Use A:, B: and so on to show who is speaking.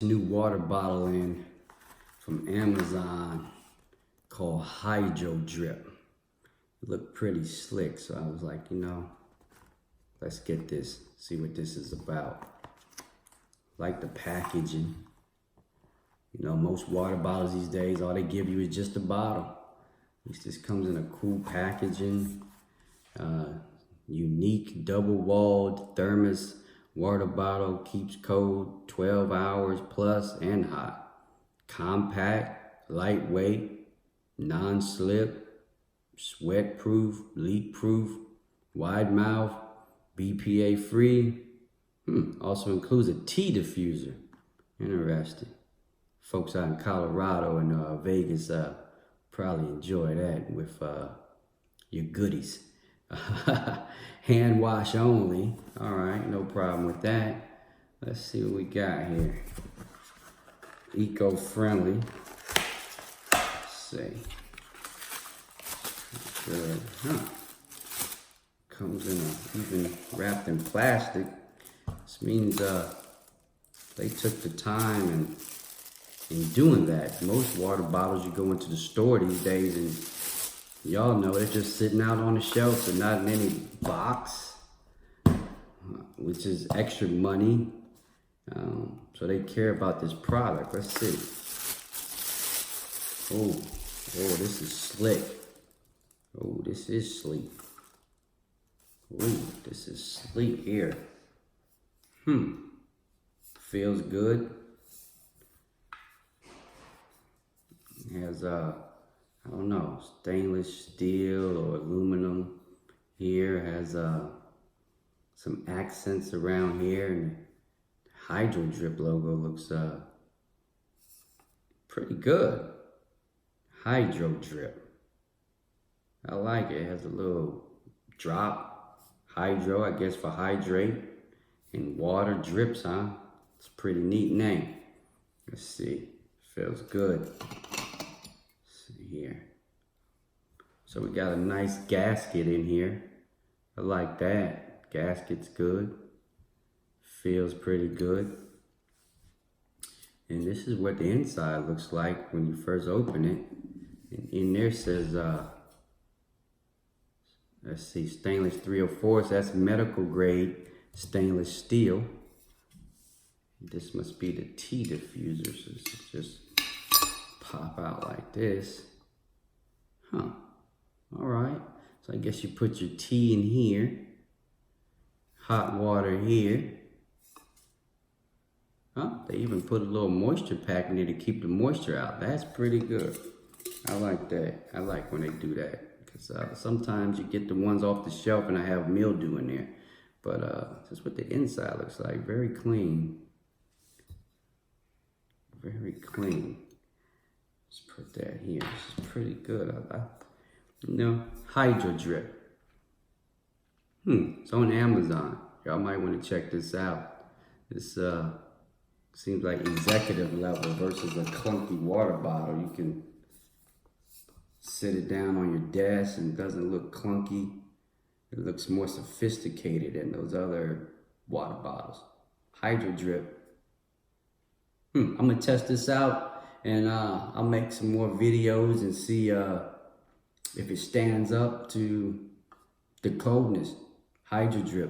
A: New water bottle in from Amazon called HydroDrip. It looked pretty slick, so I was like, let's get this, see what this is about. Like the packaging. Most water bottles these days, all they give you is just a bottle. At least this comes in a cool packaging. Unique double-walled Thermos water bottle, keeps cold 12 hours plus and hot. Compact, lightweight, non-slip, sweat-proof, leak-proof, wide mouth, BPA-free. Also includes a tea diffuser. Interesting. Folks out in Colorado and Vegas probably enjoy that with your goodies. Hand wash only. All right, no problem with that. Let's see what we got here. Eco-friendly. Let's see. Good. Comes in even wrapped in plastic. This means they took the time in doing that. Most water bottles, you go into the store these days and y'all know they're just sitting out on the shelf and not in any box, which is extra money. So they care about this product. Let's see. Oh, this is slick. Oh, this is sleek. Oh, this is sleek here. Feels good. It has I don't know, stainless steel or aluminum here. Has some accents around here, and the HydroDrip logo looks pretty good. HydroDrip. I like it. It has a little drop. Hydro, I guess, for hydrate. And water drips, huh? It's a pretty neat name. Let's see. Feels good. Here. So we got a nice gasket in here. I like that. Gasket's good. Feels pretty good. And this is what the inside looks like when you first open it. And in there says, let's see, stainless 304. So that's medical grade stainless steel. This must be the tea diffuser. So this is just pop out like this. All right. So I guess you put your tea in here. Hot water here. They even put a little moisture pack in there to keep the moisture out. That's pretty good. I like that. I like when they do that. Because sometimes you get the ones off the shelf and I have mildew in there. But this is what the inside looks like. Very clean. Very clean. Let's put that here. This is pretty good. HydroDrip. It's on Amazon. Y'all might want to check this out. This seems like executive level versus a clunky water bottle. You can sit it down on your desk and it doesn't look clunky. It looks more sophisticated than those other water bottles. HydroDrip. I'm gonna test this out and I'll make some more videos and see if it stands up to the coldness. HydroDrip.